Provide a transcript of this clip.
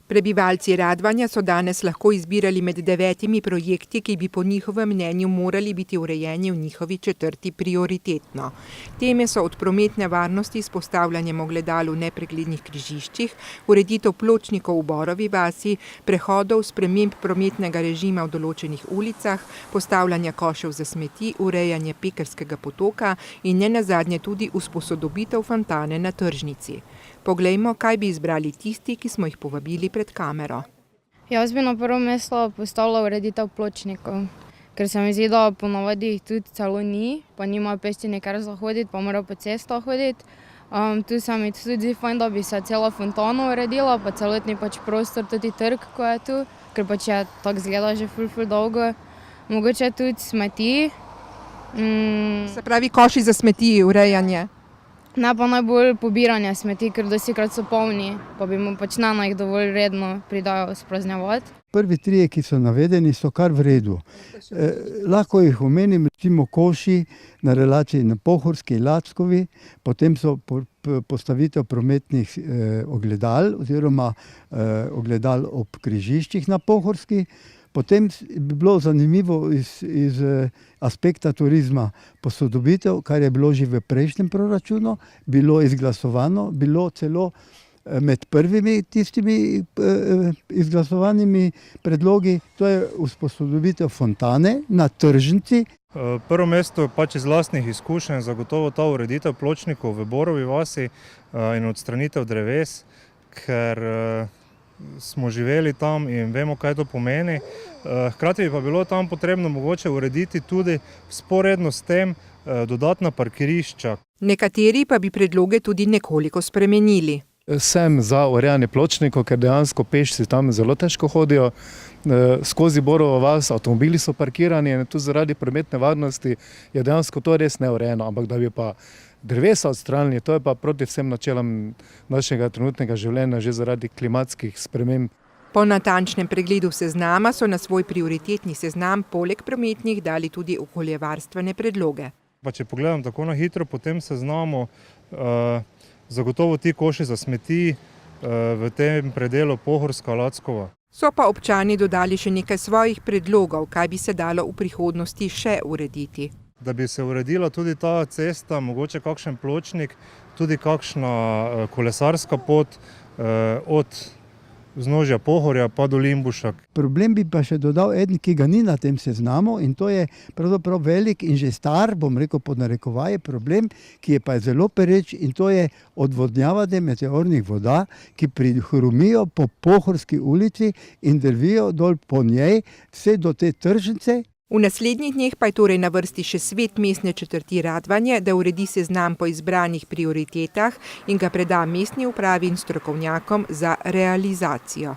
Prebivalci Radvanja so danes lahko izbirali med 9 projekti, ki bi po njihovem mnenju morali biti urejeni v njihovi četrti prioritetno. Teme so od prometne varnosti s postavljanjem ogledal v nepreglednih križiščih, ureditev pločnikov v Borovi vasi, prehodov, sprememb prometnega režima v določenih ulicah, postavljanja košev za smeti, urejanje Pekrskega potoka in nenazadnje tudi usposodobitev fontane na tržnici. Poglejmo, kaj bi izbrali tisti, ki smo jih povabili pred kamero. Jaz bi na prvo mesto postavila ureditev pločnikov, ker se mi zdi, da ponavadi jih tudi celo ni, pa nimajo pešci nekaj za hoditi, pa morajo po cestah hoditi. Tu se mi tudi zdi fajn, da bi se cela fontana uredila, pa celotni prostor, tudi trg, ko je tu, ker je tako izgleda že ful dolgo. Mogoče tudi smeti. Se pravi koši za smeti, urejanje? Ne pa najbolj pobiranje smeti, ker dostikrat so polni, pa bi mu ne jih dovolj redno pridajo spraznjevati. Prvi trije, ki so navedeni, so kar v redu. Lahko jih omenim, recimo koši na relaciji na Pohorski in Lackovi, potem so postavitev prometnih ogledal oziroma ogledal ob križiščih na Pohorski. Potem bi bilo zanimivo iz aspekta turizma posodobitev, kar je bilo že v prejšnjem proračunu, bilo izglasovano, bilo celo med prvimi tistimi izglasovanimi predlogi, to je usposodobitev fontane na tržnici. Prvo mesto iz lastnih izkušenj zagotovo ta ureditev pločnikov v Borovi vasi in odstranitev dreves, ker smo živeli tam in vemo, kaj to pomeni. Hkrati bi pa bilo tam potrebno mogoče urediti tudi vzporedno s tem dodatna parkirišča. Nekateri pa bi predloge tudi nekoliko spremenili. Sem za urejanje pločnikov, ker dejansko pešci tam zelo težko hodijo. Skozi Borovo vas avtomobili so parkirani in tu zaradi prometne varnosti je dejansko to res neurejeno, ampak da bi pa drevesa odstranili, to je pa proti vsem načelom našega trenutnega življenja že zaradi klimatskih sprememb. Po natančnem pregledu seznama so na svoj prioritetni seznam poleg prometnih dali tudi okoljevarstvene predloge. Če pogledam tako na hitro po tem seznamu, zagotovo ti koši za smeti v tem predelu Pohorska-Lackova. So pa občani dodali še nekaj svojih predlogov, kaj bi se dalo v prihodnosti še urediti. Da bi se uredila tudi ta cesta, mogoče kakšen pločnik, tudi kakšna kolesarska pot od vznožja Pohorja pa do Limbuša. Problem bi pa še dodal eden, ki ga ni na tem seznamu, in to je pravzaprav velik in že star, bom rekel pod narekovaje, problem, ki je pa zelo pereč, in to je odvodnjavanje meteornih voda, ki prihrumijo po Pohorski ulici in drvijo dol po njej vse do te tržnice. V naslednjih dneh pa je torej na vrsti še svet mestne četrti Radvanje, da uredi seznam po izbranih prioritetah in ga preda mestni upravi in strokovnjakom za realizacijo.